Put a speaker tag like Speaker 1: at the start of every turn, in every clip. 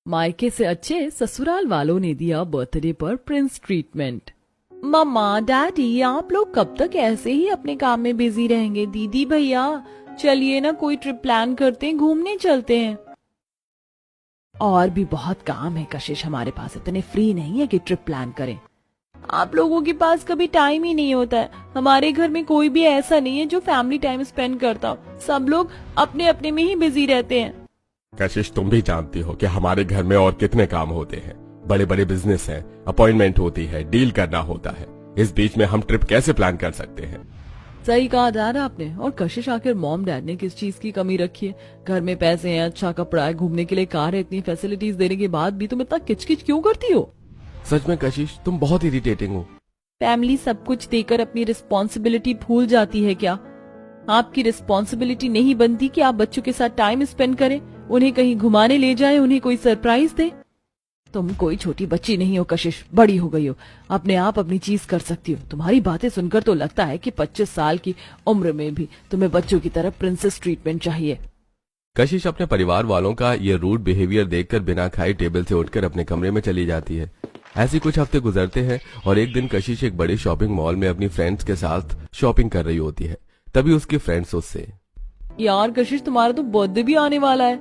Speaker 1: मायके से अच्छे ससुराल वालों ने दिया बर्थडे पर प्रिंस ट्रीटमेंट। मम्मा डैडी आप लोग कब तक ऐसे ही अपने काम में बिजी रहेंगे? दीदी भैया चलिए ना कोई ट्रिप प्लान करते हैं, घूमने चलते हैं। और भी बहुत काम है कशिश, हमारे पास इतने फ्री नहीं है कि ट्रिप प्लान करें। आप लोगों के पास कभी टाइम ही नहीं होता है। हमारे घर में कोई भी ऐसा नहीं है जो फैमिली टाइम स्पेंड करता हो। सब लोग अपने अपने में ही बिजी रहते हैं।
Speaker 2: कशिश तुम भी जानती हो कि हमारे घर में और कितने काम होते हैं। बड़े बड़े बिजनेस हैं, अपॉइंटमेंट होती है, डील करना होता है। इस बीच में हम ट्रिप कैसे प्लान कर सकते हैं?
Speaker 1: सही कहा दादा आपने। और कशिश आखिर मॉम डैड ने किस चीज की कमी रखी है? घर में पैसे हैं, अच्छा कपड़ा है, घूमने के लिए कार है, इतनी फैसिलिटीज देने के बाद भी तुम इतना किचकिच क्यों करती हो?
Speaker 2: सच में कशिश तुम बहुत इरिटेटिंग हो।
Speaker 1: फैमिली सब कुछ देकर अपनी रिस्पॉन्सिबिलिटी भूल जाती है क्या? आपकी रिस्पॉन्सिबिलिटी नहीं बनती कि आप बच्चों के साथ टाइम स्पेंड करें, उन्हें कहीं घुमाने ले जाएं, उन्हें कोई सरप्राइज दे? तुम कोई छोटी बच्ची नहीं हो कशिश, बड़ी हो गई हो, अपने आप अपनी चीज कर सकती हो। तुम्हारी बातें सुनकर तो लगता है कि 25 साल की उम्र में भी तुम्हें बच्चों की तरह प्रिंसेस ट्रीटमेंट चाहिए।
Speaker 2: कशिश अपने परिवार वालों का ये रूड बिहेवियर देखकर बिना खाए टेबल से उठकर अपने कमरे में चली जाती है। ऐसे कुछ हफ्ते गुजरते हैं और एक दिन कशिश एक बड़े शॉपिंग मॉल में अपनी फ्रेंड्स के साथ शॉपिंग कर रही होती है। तभी उसकी फ्रेंड्स उससे,
Speaker 1: यार कशिश तुम्हारा तो बर्थडे भी आने वाला है।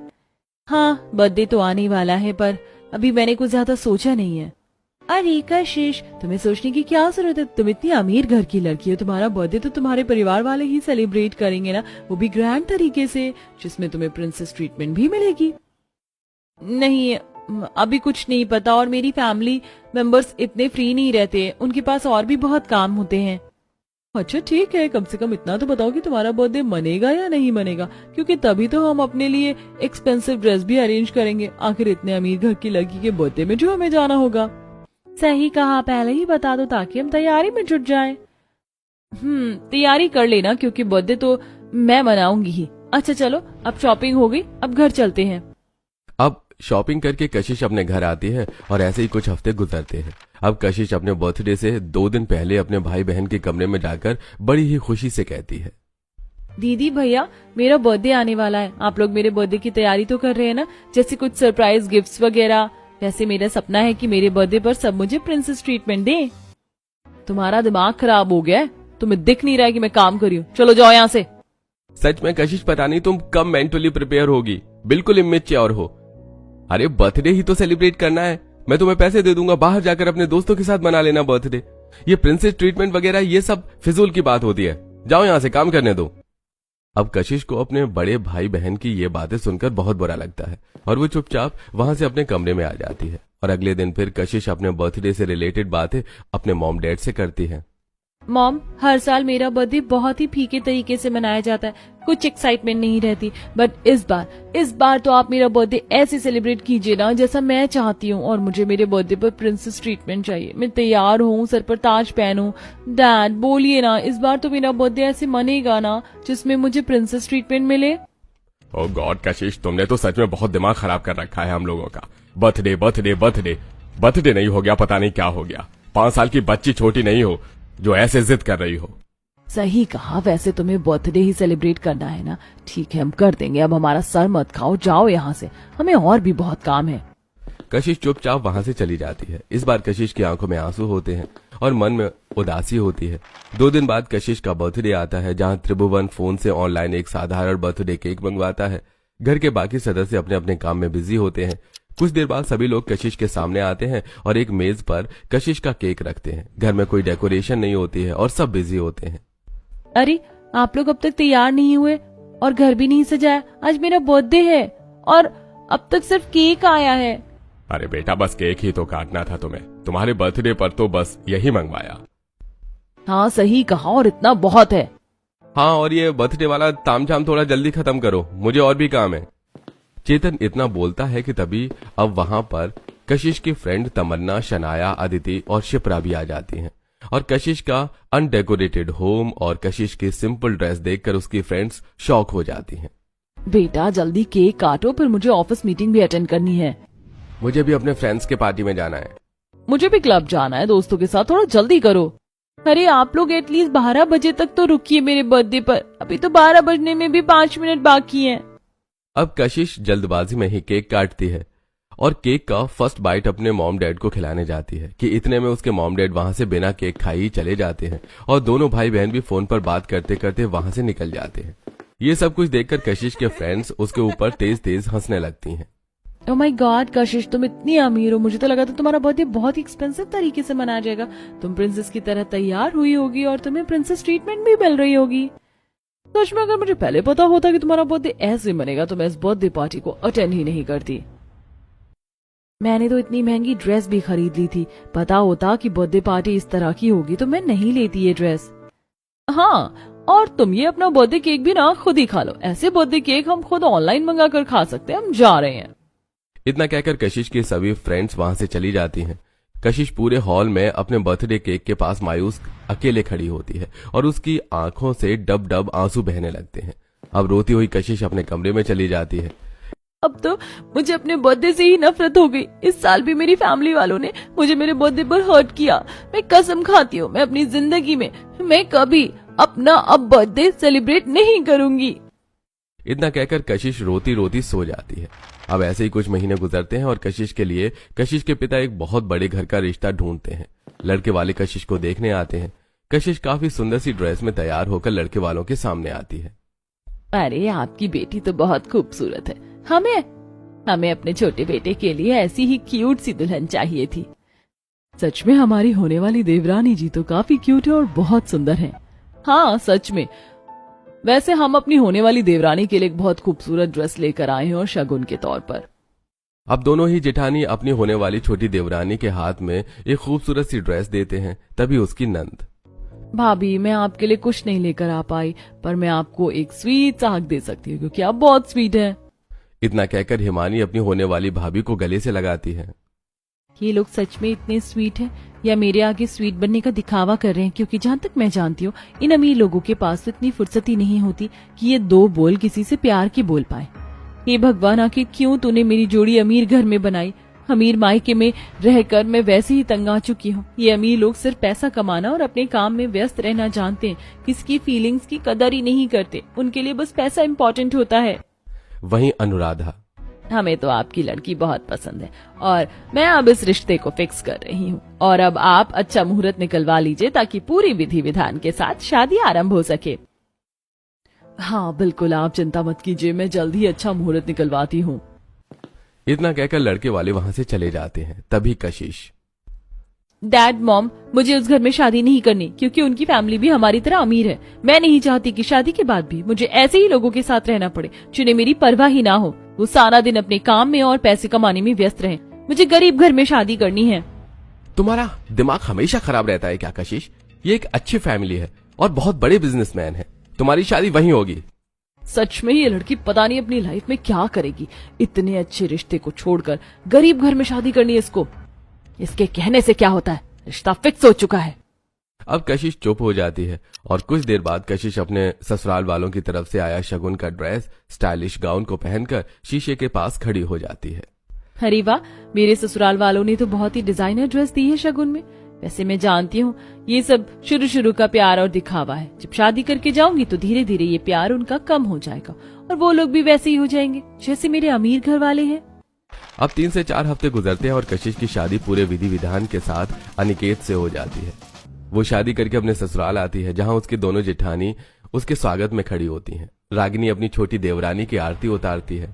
Speaker 1: हाँ बर्थडे तो आने वाला है, पर अभी मैंने कुछ ज्यादा सोचा नहीं है। अरे कशिश तुम्हें सोचने की क्या जरूरत है? तुम इतनी अमीर घर की लड़की हो, तुम्हारा बर्थडे तो तुम्हारे परिवार वाले ही सेलिब्रेट करेंगे ना, वो भी ग्रैंड तरीके से, जिसमें तुम्हें प्रिंसेस ट्रीटमेंट भी मिलेगी। नहीं अभी कुछ नहीं पता, और मेरी फैमिली मेंबर्स इतने फ्री नहीं रहते, उनके पास और भी बहुत काम होते हैं। अच्छा ठीक है, कम से कम इतना तो बताओ कि तुम्हारा बर्थडे मनेगा या नहीं मनेगा, क्योंकि तभी तो हम अपने लिए एक्सपेंसिव ड्रेस भी अरेंज करेंगे। आखिर इतने अमीर घर की लड़की के बर्थडे में जो हमें जाना होगा। सही कहा, पहले ही बता दो ताकि हम तैयारी में जुट जाएं। तैयारी कर लेना, क्योंकि बर्थडे तो मैं मनाऊंगी ही। अच्छा चलो अब शॉपिंग हो गई, अब घर चलते हैं।
Speaker 2: अब शॉपिंग करके कशिश अपने घर आती है और ऐसे ही कुछ हफ्ते गुजरते हैं। अब कशिश अपने बर्थडे से 2 दिन पहले अपने भाई बहन के कमरे में जाकर बड़ी ही खुशी से कहती है,
Speaker 1: दीदी भैया मेरा बर्थडे आने वाला है, आप लोग मेरे बर्थडे की तैयारी तो कर रहे हैं ना, जैसे कुछ सरप्राइज गिफ्ट्स वगैरह। वैसे मेरा सपना है कि मेरे बर्थडे पर सब मुझे प्रिंसेस ट्रीटमेंट दें। तुम्हारा दिमाग खराब हो गया है? तुम्हें दिख नहीं रहा है कि मैं काम कर रही हूँ? चलो जाओ यहाँ से।
Speaker 2: सच में कशिश पता नहीं तुम कब मेंटली प्रिपेयर होगी, बिल्कुल इमेच्योर हो। अरे बर्थडे ही तो सेलिब्रेट करना है, मैं तुम्हें पैसे दे दूंगा, बाहर जाकर अपने दोस्तों के साथ मना लेना बर्थडे। ये प्रिंसेस ट्रीटमेंट वगैरह ये सब फिजूल की बात होती है, जाओ यहाँ से, काम करने दो। अब कशिश को अपने बड़े भाई बहन की ये बातें सुनकर बहुत बुरा लगता है और वो चुपचाप वहां से अपने कमरे में आ जाती है। और अगले दिन फिर कशिश अपने बर्थडे से रिलेटेड बातें अपने मॉम डैड से करती है।
Speaker 1: मॉम हर साल मेरा बर्थडे बहुत ही फीके तरीके से मनाया जाता है, कुछ एक्साइटमेंट नहीं रहती, बट इस बार तो आप मेरा बर्थडे ऐसे सेलिब्रेट कीजिए ना जैसा मैं चाहती हूँ। और मुझे मेरे बर्थडे पर प्रिंसेस ट्रीटमेंट चाहिए, मैं तैयार हूँ, सर पर ताज पहनूं। डैड बोलिए ना, इस बार तो मेरा बर्थडे ऐसे मनेगा ना जिसमें मुझे प्रिंसेस ट्रीटमेंट मिले।
Speaker 2: ओह गॉड कशिश, तुमने तो सच में बहुत दिमाग खराब कर रखा है हम लोगों का। बर्थडे बर्थडे बर्थडे बर्थडे नहीं हो गया, पता नहीं क्या हो गया। 5 साल की बच्ची छोटी नहीं हो जो ऐसे जिद कर रही हो।
Speaker 1: सही कहा, वैसे तुम्हें बर्थडे ही सेलिब्रेट करना है ना, ठीक है हम कर देंगे। अब हमारा सर मत खाओ, जाओ यहाँ से, हमें और भी बहुत काम है।
Speaker 2: कशिश चुपचाप वहां से चली जाती है। इस बार कशिश की आंखों में आंसू होते हैं और मन में उदासी होती है। 2 दिन बाद कशिश का बर्थडे आता है, जहां त्रिभुवन फोन से ऑनलाइन एक साधारण बर्थडे केक मंगवाता है। घर के बाकी सदस्य अपने अपने काम में बिजी होते हैं। कुछ देर बाद सभी लोग कशिश के सामने आते हैं और एक मेज पर कशिश का केक रखते हैं। घर में कोई डेकोरेशन नहीं होती है और सब बिजी होते हैं।
Speaker 1: अरे आप लोग अब तक तैयार नहीं हुए और घर भी नहीं सजाया? आज मेरा बर्थडे है और अब तक सिर्फ केक आया है।
Speaker 2: अरे बेटा बस केक ही तो काटना था तुम्हें, तुम्हारे बर्थडे पर तो बस यही मंगवाया।
Speaker 1: हाँ सही कहा, और इतना बहुत है।
Speaker 2: हाँ और ये बर्थडे वाला तामझाम थोड़ा जल्दी खत्म करो, मुझे और भी काम है। चेतन इतना बोलता है कि तभी अब वहां पर कशिश की फ्रेंड तमन्ना, शनाया, अदिति और शिप्रा भी आ जाती हैं और कशिश का अनडेकोरेटेड होम और कशिश की सिंपल ड्रेस देखकर उसकी फ्रेंड्स शॉक हो जाती हैं।
Speaker 1: बेटा जल्दी केक काटो, फिर मुझे ऑफिस मीटिंग भी अटेंड करनी है।
Speaker 2: मुझे भी अपने फ्रेंड्स के पार्टी में जाना है।
Speaker 1: मुझे भी क्लब जाना है दोस्तों के साथ, थोड़ा जल्दी करो। अरे आप लोग एटलीस्ट 12 बजे तक तो रुकिए मेरे बर्थडे पर, अभी तो 12 बजने में भी 5 मिनट बाकी हैं।
Speaker 2: अब कशिश जल्दबाजी में ही केक काटती है और केक का फर्स्ट बाइट अपने मॉम डैड को खिलाने जाती है कि इतने में उसके मॉम डैड वहां से बिना केक खाए ही चले जाते हैं और दोनों भाई बहन भी फोन पर बात करते करते वहां से निकल जाते हैं। ये सब कुछ देखकर कशिश के फ्रेंड्स उसके ऊपर तेज तेज हंसने लगती हैं।
Speaker 1: ओह माय गॉड कशिश, तुम इतनी अमीर हो, मुझे तो लगा था तुम्हारा बर्थडे बहुत ही एक्सपेंसिव तरीके से मनाया जाएगा। तुम प्रिंसेस की तरह तैयार हुई होगी और तुम्हें प्रिंसेस ट्रीटमेंट भी मिल रही होगी। सच में अगर मुझे पहले पता होता कि तुम्हारा बर्थडे ऐसे मनेगा तो मैं इस बर्थडे पार्टी को अटेंड ही नहीं करती। मैंने तो इतनी महंगी ड्रेस भी खरीद ली थी, पता होता कि बर्थडे पार्टी इस तरह की होगी तो मैं नहीं लेती ये ड्रेस। हाँ, और तुम ये अपना बर्थडे केक भी ना खुद ही खा लो, ऐसे बर्थडे केक हम खुद ऑनलाइन मंगा कर खा सकते हैं, हम जा रहे हैं।
Speaker 2: इतना कहकर कशिश के सभी फ्रेंड्स वहां से चली जाती हैं। कशिश पूरे हॉल में अपने बर्थडे केक के पास मायूस अकेले खड़ी होती है और उसकी आंखों से डब डब आंसू बहने लगते हैं। अब रोती हुई कशिश अपने कमरे में चली जाती है।
Speaker 1: अब तो मुझे अपने बर्थडे से ही नफरत हो गई। इस साल भी मेरी फैमिली वालों ने मुझे मेरे बर्थडे पर हर्ट किया। मैं कसम खाती हूँ मैं अपनी जिंदगी में मैं कभी अपना अब बर्थडे सेलिब्रेट नहीं करूंगी।
Speaker 2: इतना कहकर कशिश रोती रोती सो जाती है। अब ऐसे ही कुछ महीने गुजरते हैं और कशिश के लिए कशिश के पिता एक बहुत बड़े घर का रिश्ता ढूंढते हैं। लड़के वाले कशिश को देखने आते हैं। कशिश काफी सुंदर सी ड्रेस में तैयार होकर लड़के वालों के सामने आती है।
Speaker 1: अरे आपकी बेटी तो बहुत खूबसूरत है, हमें अपने छोटे बेटे के लिए ऐसी ही क्यूट सी दुल्हन चाहिए थी। सच में हमारी होने वाली देवरानी जी तो काफी क्यूट है और बहुत सुंदर है। हाँ सच में, वैसे हम अपनी होने वाली देवरानी के लिए एक बहुत खूबसूरत ड्रेस लेकर आए हैं और शगुन के तौर पर।
Speaker 2: अब दोनों ही जेठानी अपनी होने वाली छोटी देवरानी के हाथ में एक खूबसूरत सी ड्रेस देते हैं। तभी उसकी नंद,
Speaker 1: भाभी मैं आपके लिए कुछ नहीं लेकर आ पाई, पर मैं आपको एक स्वीट सा हक दे सकती हूँ क्योंकि आप बहुत स्वीट हैं।
Speaker 2: इतना कहकर हिमानी अपनी होने वाली भाभी को गले से लगाती है।
Speaker 1: ये लोग सच में इतने स्वीट हैं या मेरे आगे स्वीट बनने का दिखावा कर रहे हैं? क्योंकि जहाँ तक मैं जानती हूँ इन अमीर लोगों के पास तो इतनी फुर्सत ही नहीं होती कि ये दो बोल किसी से प्यार के बोल पाए। हे भगवान, आखिर क्यों तूने मेरी जोड़ी अमीर घर में बनाई? अमीर मायके में रहकर मैं वैसे ही तंग आ चुकी हूँ। ये अमीर लोग सिर्फ पैसा कमाना और अपने काम में व्यस्त रहना जानते हैं, किसकी फीलिंग्स की कदर ही नहीं करते। उनके लिए बस पैसा इम्पोर्टेंट होता है।
Speaker 2: वहीं अनुराधा,
Speaker 1: हमें तो आपकी लड़की बहुत पसंद है और मैं अब इस रिश्ते को फिक्स कर रही हूँ और अब आप अच्छा मुहूर्त निकलवा लीजिए ताकि पूरी विधि विधान के साथ शादी आरंभ हो सके। हाँ बिल्कुल, आप चिंता मत कीजिए, मैं जल्द ही अच्छा मुहूर्त निकलवाती हूँ।
Speaker 2: इतना कहकर लड़के वाले वहां से चले जाते हैं। तभी कशिश,
Speaker 1: डैड मॉम, मुझे उस घर में शादी नहीं करनी क्योंकि उनकी फैमिली भी हमारी तरह अमीर है। मैं नहीं चाहती कि शादी के बाद भी मुझे ऐसे ही लोगों के साथ रहना पड़े जिन्हें मेरी परवाह ही ना हो। वो सारा दिन अपने काम में और पैसे कमाने में व्यस्त रहें। मुझे गरीब घर में शादी करनी है।
Speaker 2: तुम्हारा दिमाग हमेशा खराब रहता है क्या कशिश? ये एक अच्छी फैमिली है और बहुत बड़े बिजनेसमैन है। तुम्हारी शादी वहीं होगी।
Speaker 1: सच में ये लड़की पता नहीं अपनी लाइफ में क्या करेगी। इतने अच्छे रिश्ते को छोड़कर गरीब घर में शादी करनी है इसको। इसके कहने से क्या होता है, रिश्ता फिक्स हो चुका है।
Speaker 2: अब कशिश चुप हो जाती है और कुछ देर बाद कशिश अपने ससुराल वालों की तरफ से आया शगुन का ड्रेस, स्टाइलिश गाउन को पहनकर शीशे के पास खड़ी हो जाती है।
Speaker 1: अरे वाह, मेरे ससुराल वालों ने तो बहुत ही डिजाइनर ड्रेस दी है शगुन में। वैसे मैं जानती हूँ ये सब शुरू का प्यार और दिखावा है। जब शादी करके जाऊंगी तो धीरे धीरे ये प्यार उनका कम हो जाएगा और वो लोग भी वैसे ही हो जाएंगे जैसे मेरे अमीर घर वाले हैं।
Speaker 2: अब 3 से 4 हफ्ते गुजरते हैं और कशिश की शादी पूरे विधि विधान के साथ अनिकेत से हो जाती है। वो शादी करके अपने ससुराल आती है जहां उसकी दोनों जेठानी उसके स्वागत में खड़ी होती हैं। रागिनी अपनी छोटी देवरानी की आरती उतारती है।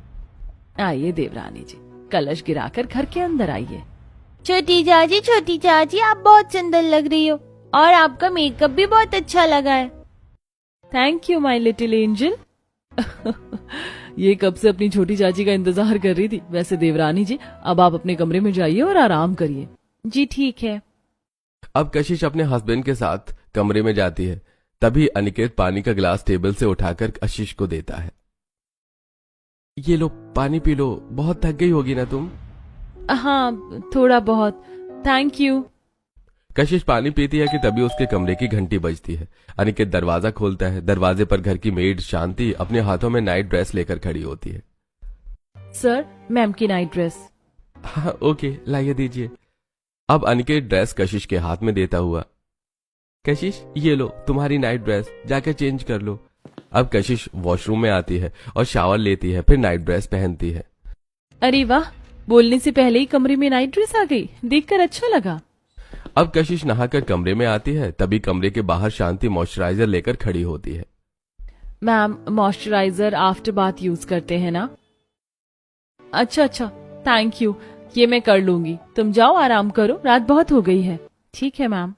Speaker 1: आइए देवरानी जी, कलश गिराकर घर के अंदर आइए।
Speaker 3: छोटी चाची आप बहुत सुंदर लग रही हो और आपका मेकअप भी बहुत अच्छा लगा है।
Speaker 1: Thank you my little angel. ये कब से अपनी छोटी चाची का इंतजार कर रही थी। वैसे देवरानी जी, अब आप अपने कमरे में जाइए और आराम करिए।
Speaker 3: जी ठीक है।
Speaker 2: अब कशिश अपने हस्बैंड के साथ कमरे में जाती है। तभी अनिकेत पानी का गिलास टेबल से उठाकर कशिश को देता है। ये लो, पानी पी लो, बहुत थक गई होगी ना तुम।
Speaker 1: हाँ थोड़ा बहुत, थैंक यू।
Speaker 2: कशिश पानी पीती है कि तभी उसके कमरे की घंटी बजती है। अनिकेत दरवाजा खोलता है। दरवाजे पर घर की मेड शांति अपने हाथों में नाइट ड्रेस लेकर खड़ी होती है।
Speaker 1: सर, मैम की नाइट ड्रेस।
Speaker 2: हाँ ओके, लाइए दीजिए। अब अनिकेत ड्रेस कशिश के हाथ में देता हुआ, कशिश ये लो तुम्हारी नाइट ड्रेस, जाकर चेंज कर लो। अब कशिश वॉशरूम में आती है और शावर लेती है, फिर नाइट ड्रेस पहनती है।
Speaker 1: अरे वाह, बोलने से पहले ही कमरे में नाइट ड्रेस आ गई, देखकर अच्छा लगा।
Speaker 2: अब कशिश नहाकर कमरे में आती है, तभी कमरे के बाहर शांति मॉइस्चराइजर लेकर खड़ी होती है।
Speaker 1: Ma'am, moisturiser after bath use करते हैं ना? अच्छा, थैंक यू, ये मैं कर लूंगी। तुम जाओ आराम करो, रात बहुत हो गई है। ठीक है मैम।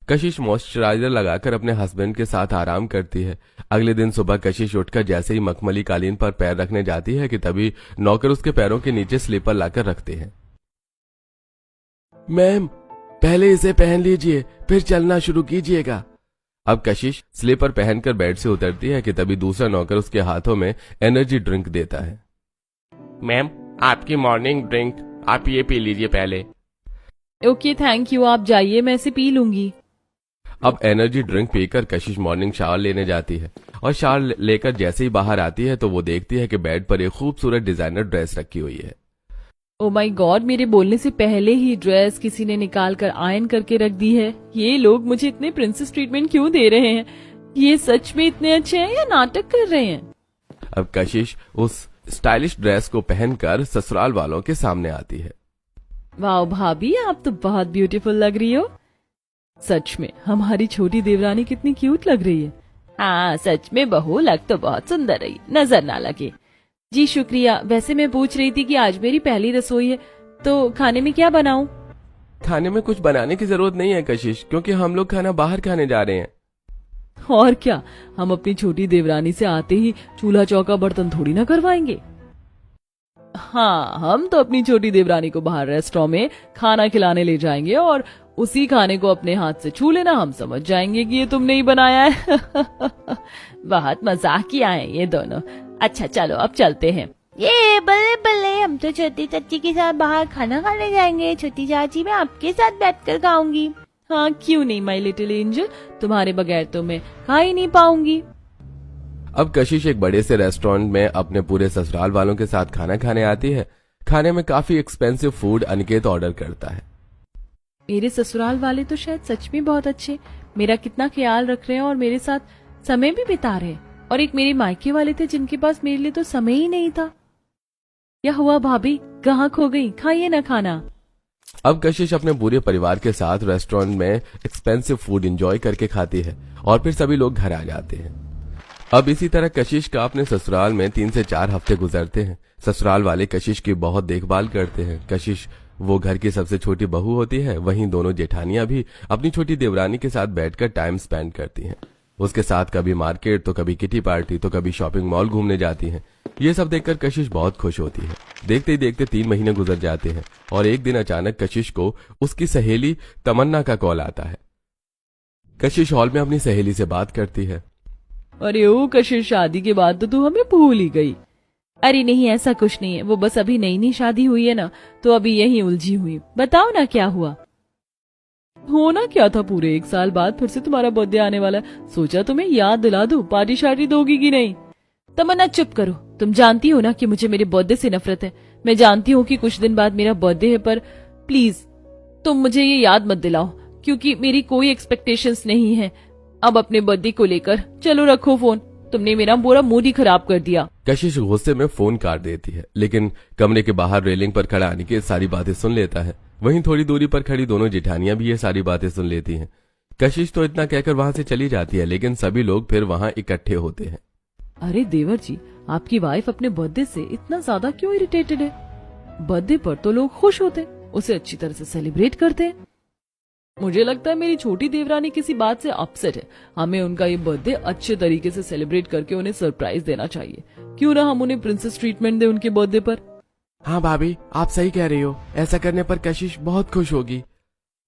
Speaker 2: कशिश मॉइस्चराइजर लगाकर अपने हस्बैंड के साथ आराम करती है। अगले दिन सुबह कशिश उठकर जैसे ही मखमली कालीन पर पैर रखने जाती है कि तभी नौकर उसके पैरों के नीचे स्लीपर लाकर रखते हैं। मैम, पहले इसे पहन लीजिए, फिर चलना शुरू कीजिएगा। अब कशिश स्लीपर पहनकर बेड से उतरती है कि तभी दूसरा नौकर उसके हाथों में एनर्जी ड्रिंक देता है।
Speaker 4: मैम, आपकी मॉर्निंग ड्रिंक, आप ये पी लीजिए पहले।
Speaker 1: ओके, थैंक यू, आप जाइए, मैं इसे पी लूंगी।
Speaker 2: अब एनर्जी ड्रिंक पीकर कशिश मॉर्निंग शावर लेने जाती है और शावर लेकर जैसे ही बाहर आती है तो वो देखती है कि बेड पर एक खूबसूरत डिजाइनर ड्रेस रखी हुई है।
Speaker 1: ओ माय गॉड, मेरे बोलने से पहले ही ड्रेस किसी ने निकाल कर आयरन करके रख दी है। ये लोग मुझे इतने प्रिंसेस ट्रीटमेंट क्यों दे रहे हैं? ये सच में इतने अच्छे हैं या नाटक कर रहे हैं?
Speaker 2: अब कशिश उस स्टाइलिश ड्रेस को पहनकर ससुराल वालों के सामने आती है।
Speaker 1: वाह भाभी, आप तो बहुत ब्यूटीफुल लग रही हो। सच में हमारी छोटी देवरानी कितनी क्यूट लग रही है। हाँ, सच में बहू, लग तो बहुत सुंदर रही, नजर ना लगे। जी शुक्रिया। वैसे मैं पूछ रही थी कि आज मेरी पहली रसोई है, तो खाने में क्या बनाऊं?
Speaker 2: खाने में कुछ बनाने की जरूरत नहीं है कशिश, क्योंकि हम लोग खाना बाहर खाने जा रहे हैं।
Speaker 1: और क्या, हम अपनी छोटी देवरानी से आते ही चूल्हा चौका बर्तन थोड़ी ना करवाएंगे। हाँ, हम तो अपनी छोटी देवरानी को बाहर रेस्टोरेंट में खाना खिलाने ले जाएंगे और उसी खाने को अपने हाथ से छू लेना हम समझ जाएंगे कि ये तुमने ही बनाया है। बहुत मजाकिया हैं ये दोनों। अच्छा चलो, अब चलते हैं।
Speaker 3: ये बल्ले बल्ले, हम तो छोटी चाची के साथ बाहर खाना खाने जाएंगे। छोटी चाची, मैं आपके साथ बैठकर खाऊंगी।
Speaker 1: हाँ, क्यों नहीं माय लिटिल एंजल, तुम्हारे बगैर तो मैं खा ही नहीं पाऊंगी।
Speaker 2: अब कशिश एक बड़े से रेस्टोरेंट में अपने पूरे ससुराल वालों के साथ खाना खाने आती है। खाने में काफी एक्सपेंसिव फूड अनिकेत ऑर्डर करता है।
Speaker 1: मेरे ससुराल वाले तो शायद सच में बहुत अच्छे, मेरा कितना ख्याल रख रहे हैं और मेरे साथ समय भी बिता रहे हैं। और एक मेरे मायके वाले थे जिनके पास मेरे लिए तो समय ही नहीं था। क्या हुआ भाभी, कहाँ खो गई? खाइए ना खाना।
Speaker 2: अब कशिश अपने पूरे परिवार के साथ रेस्टोरेंट में एक्सपेंसिव फूड एंजॉय करके खाती है और फिर सभी लोग घर आ जाते हैं। अब इसी तरह कशिश का अपने ससुराल में 3 से 4 हफ्ते गुजरते हैं। ससुराल वाले कशिश की बहुत देखभाल करते हैं। कशिश वो घर की सबसे छोटी बहू होती है, वहीं दोनों जेठानियां भी अपनी छोटी देवरानी के साथ बैठकर टाइम स्पेंड करती हैं। उसके साथ कभी मार्केट, तो कभी किटी पार्टी, तो कभी शॉपिंग मॉल घूमने जाती हैं। ये सब देखकर कशिश बहुत खुश होती है। देखते ही देखते 3 महीने गुजर जाते हैं और एक दिन अचानक कशिश को उसकी सहेली तमन्ना का कॉल आता है। कशिश हॉल में अपनी सहेली से बात करती है।
Speaker 1: अरे ओ कशिश, शादी के बाद तो तू हमें भूल ही गई। अरे नहीं, ऐसा कुछ नहीं है, वो बस अभी नई नई शादी हुई है ना, तो अभी यही उलझी हुई। बताओ ना क्या हुआ? होना क्या था, पूरे 1 साल बाद फिर से तुम्हारा बर्थडे आने वाला है, सोचा तुम्हें याद दिला दूं। पार्टी शार्टी दोगी कि नहीं? तमन्ना चुप करो, तुम जानती हो ना कि मुझे मेरे बर्थडे से नफरत है। मैं जानती हूँ कि कुछ दिन बाद मेरा बर्थडे है, पर प्लीज तुम मुझे ये याद मत दिलाओ, क्योंकि मेरी कोई एक्सपेक्टेशंस नहीं है अब अपने बर्थडे को लेकर। चलो रखो फोन, तुमने मेरा पूरा मूड ही खराब कर दिया।
Speaker 2: कशिश गुस्से में फोन काट देती है, लेकिन कमरे के बाहर रेलिंग पर खड़ा अनिकेत सारी बातें सुन लेता है। वहीं थोड़ी दूरी पर खड़ी दोनों जेठानियां भी ये सारी बातें सुन लेती हैं। कशिश तो इतना कहकर वहां से चली जाती है, लेकिन सभी लोग फिर वहां इकट्ठे होते हैं।
Speaker 1: अरे देवर जी, आपकी वाइफ अपने बर्थडे से इतना ज्यादा क्यों इरिटेटेड है? बर्थडे पर तो लोग खुश होते, उसे अच्छी तरह से सेलिब्रेट करते हैं। मुझे लगता है मेरी छोटी देवरानी किसी बात से अपसेट है। हमें उनका ये बर्थडे अच्छे तरीके से सेलिब्रेट करके उन्हें सरप्राइज देना चाहिए। क्यों ना हम उन्हें प्रिंसेस ट्रीटमेंट दें उनके बर्थडे पर।
Speaker 2: हाँ भाभी, आप सही कह रही हो, ऐसा करने पर कशिश बहुत खुश होगी।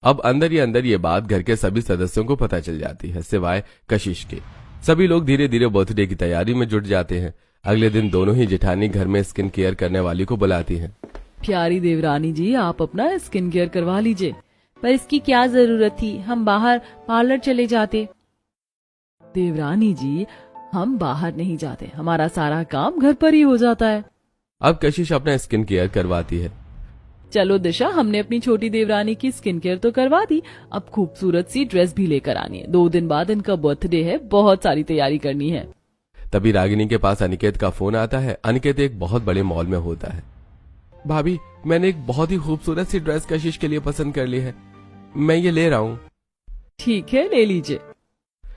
Speaker 2: अब अंदर ही अंदर ये बात घर के सभी सदस्यों को पता चल जाती है, सिवाय कशिश के। सभी लोग धीरे धीरे बर्थडे की तैयारी में जुट जाते हैं। अगले दिन दोनों ही जेठानी घर में स्किन केयर करने वाली को बुलाती हैं।
Speaker 1: प्यारी देवरानी जी, आप अपना स्किन केयर करवा लीजिए। पर इसकी क्या जरूरत थी, हम बाहर पार्लर चले जाते। देवरानी जी, हम बाहर नहीं जाते, हमारा सारा काम घर पर ही हो जाता है।
Speaker 2: अब कशिश अपना स्किन केयर करवाती है।
Speaker 1: चलो दिशा, हमने अपनी छोटी देवरानी की स्किन केयर तो करवा दी, अब खूबसूरत सी ड्रेस भी लेकर आनी है। 2 दिन बाद इनका बर्थडे है, बहुत सारी तैयारी करनी है।
Speaker 2: तभी रागिनी के पास अनिकेत का फोन आता है। अनिकेत एक बहुत बड़े मॉल में होता है। भाभी, मैंने एक बहुत ही खूबसूरत सी ड्रेस कशिश के लिए पसंद कर ली है, मैं ये ले रहा हूँ।
Speaker 1: ठीक है, ले लीजिए।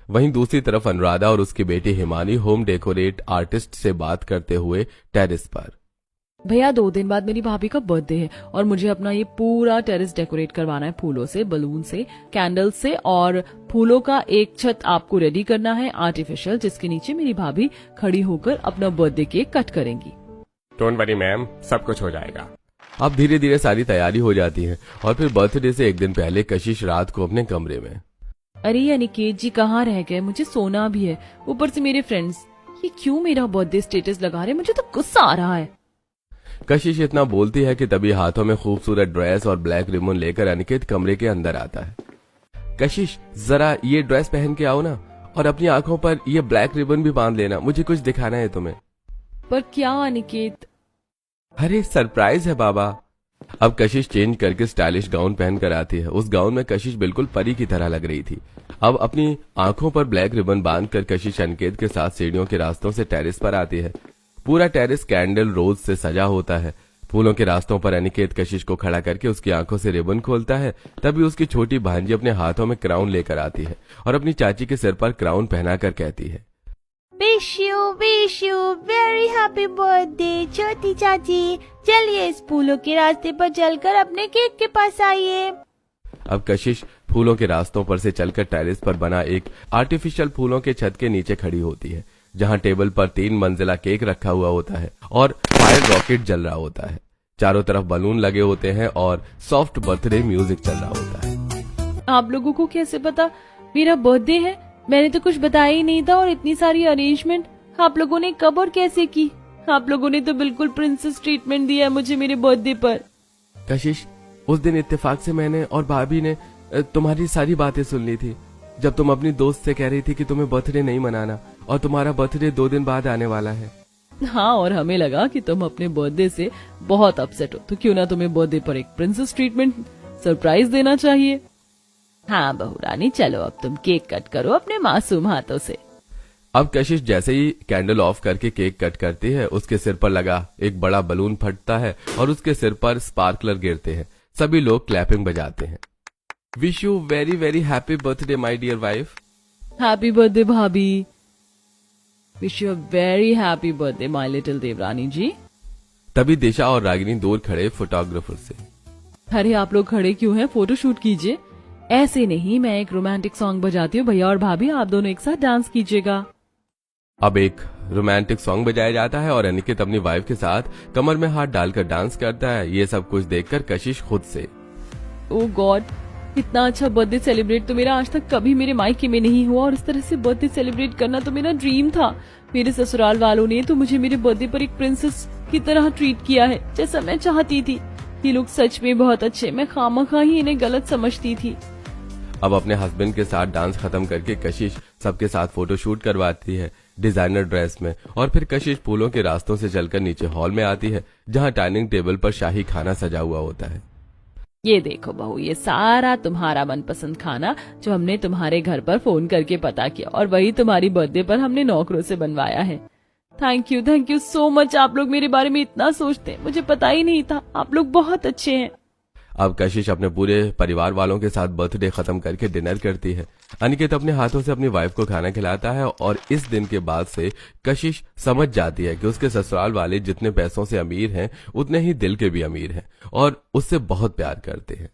Speaker 2: वहीं दूसरी तरफ अनुराधा और उसकी बेटी हिमानी होम डेकोरेट आर्टिस्ट से बात करते हुए टेरेस पर।
Speaker 1: भैया 2 दिन बाद मेरी भाभी का बर्थडे है और मुझे अपना ये पूरा टेरेस डेकोरेट करवाना है, फूलों से, बलून से, कैंडल से, और फूलों का एक छत आपको रेडी करना है आर्टिफिशियल, जिसके नीचे मेरी भाभी खड़ी होकर अपना बर्थडे केक कट करेंगी।
Speaker 4: डोंट वरी मैम, सब कुछ हो जाएगा।
Speaker 2: अब धीरे धीरे सारी तैयारी हो जाती है और फिर बर्थडे से एक दिन पहले कशिश रात को अपने कमरे में।
Speaker 1: अरे अनिकेत जी कहाँ रह गए, मुझे सोना भी है, ऊपर से मेरे फ्रेंड्स ये क्यों मेरा बर्थडे स्टेटस लगा रहे, मुझे तो गुस्सा आ रहा है।
Speaker 2: कशिश इतना बोलती है कि तभी हाथों में खूबसूरत ड्रेस और ब्लैक रिबन लेकर अनिकेत कमरे के अंदर आता है। कशिश, जरा ये ड्रेस पहन के आओ ना, और अपनी आंखों पर ये ब्लैक रिबन भी बांध लेना, मुझे कुछ दिखाना है तुम्हें।
Speaker 1: पर क्या अनिकेत?
Speaker 2: अरे सरप्राइज है बाबा। अब कशिश चेंज करके स्टाइलिश गाउन पहन कर आती है। उस गाउन में कशिश बिल्कुल परी की तरह लग रही थी। अब अपनी आंखों पर ब्लैक रिबन बांधकर कशिश अनिकेत के साथ सीढ़ियों के रास्तों से टेरेस पर आती है। पूरा टेरेस कैंडल रोज से सजा होता है। फूलों के रास्तों पर अनिकेत कशिश को खड़ा करके उसकी आंखों से रिबन खोलता है। तभी उसकी छोटी भांजी अपने हाथों में क्राउन लेकर आती है और अपनी चाची के सिर पर क्राउन पहनाकर कहती है,
Speaker 3: wish you very happy birthday छोटी चाची। चलिए इस फूलों के रास्ते पर चलकर अपने केक के पास आइए।
Speaker 2: अब कशिश फूलों के रास्तों पर से चलकर टेरेस पर बना एक आर्टिफिशियल फूलों के छत के नीचे खड़ी होती है, जहां टेबल पर 3 मंजिला केक रखा हुआ होता है और फायर रॉकेट जल रहा होता है। चारों तरफ बलून लगे होते हैं और सॉफ्ट बर्थडे म्यूजिक चल रहा होता है।
Speaker 1: आप लोगों को कैसे पता मेरा बर्थडे है? मैंने तो कुछ बताया ही नहीं था, और इतनी सारी अरेंजमेंट आप लोगों ने कब और कैसे की? आप लोगों ने तो बिल्कुल प्रिंसेस ट्रीटमेंट दिया है मुझे मेरे बर्थडे पर।
Speaker 2: कशिश, उस दिन इत्तेफाक से मैंने और भाभी ने तुम्हारी सारी बातें सुन ली थी, जब तुम अपनी दोस्त से कह रही थी कि तुम्हें बर्थडे नहीं मनाना और तुम्हारा बर्थडे 2 दिन बाद आने वाला है।
Speaker 1: हाँ, और हमें लगा कि तुम अपने बर्थडे से बहुत अपसेट हो, तो क्यों ना तुम्हें बर्थडे पर एक प्रिंसेस ट्रीटमेंट सरप्राइज देना चाहिए। हाँ बहू रानी, चलो अब तुम केक कट करो अपने मासूम हाथों से।
Speaker 2: अब कशिश जैसे ही कैंडल ऑफ करके केक कट करती है, उसके सिर पर लगा एक बड़ा बलून फटता है और उसके सिर पर स्पार्कलर गिरते हैं। सभी लोग क्लैपिंग बजाते हैं। Wish you very very happy birthday my dear wife.
Speaker 1: Happy birthday भाभी। Wish you a very happy birthday my little देवरानी जी।
Speaker 2: तभी दिशा और रागिनी दूर खड़े फोटोग्राफर से,
Speaker 1: अरे आप लोग खड़े क्यों हैं, फोटो शूट कीजिए। ऐसे नहीं, मैं एक रोमांटिक सॉन्ग बजाती हूँ, भैया और भाभी आप दोनों एक साथ डांस कीजिएगा।
Speaker 2: अब एक रोमांटिक सॉन्ग बजाया जाता है और अनिकेत अपनी वाइफ के साथ कमर में हाथ डालकर डांस करता है। ये सब कुछ देखकर कशिश खुद से,
Speaker 1: ओह गॉड, इतना अच्छा बर्थडे सेलिब्रेट तो मेरा आज तक कभी मेरे मायके में नहीं हुआ, और इस तरह से बर्थडे सेलिब्रेट करना तो मेरा ड्रीम था। मेरे ससुराल वालों ने तो मुझे मेरे बर्थडे पर एक प्रिंसेस की तरह ट्रीट किया है, जैसा मैं चाहती थी। ये लोग सच में बहुत अच्छे, मैं खामखा ही इन्हें गलत समझती थी।
Speaker 2: अब अपने हस्बैंड के साथ डांस खत्म करके कशिश सबके साथ फोटो शूट करवाती है डिजाइनर ड्रेस में, और फिर कशिश फूलों के रास्तों से चलकर नीचे हॉल में आती है, जहां डाइनिंग टेबल पर शाही खाना सजा हुआ होता है।
Speaker 1: ये देखो बहू, ये सारा तुम्हारा मनपसंद खाना जो हमने तुम्हारे घर पर फोन करके पता किया, और वही तुम्हारी बर्थडे पर हमने नौकरों से बनवाया है। Thank you so much. आप लोग मेरे बारे में इतना सोचते हैं, मुझे पता ही नहीं था। आप लोग बहुत अच्छे हैं।
Speaker 2: अब कशिश अपने पूरे परिवार वालों के साथ बर्थडे खत्म करके डिनर करती है। अनिकेत अपने हाथों से अपनी वाइफ को खाना खिलाता है, और इस दिन के बाद से कशिश समझ जाती है कि उसके ससुराल वाले जितने पैसों से अमीर हैं, उतने ही दिल के भी अमीर हैं और उससे बहुत प्यार करते हैं।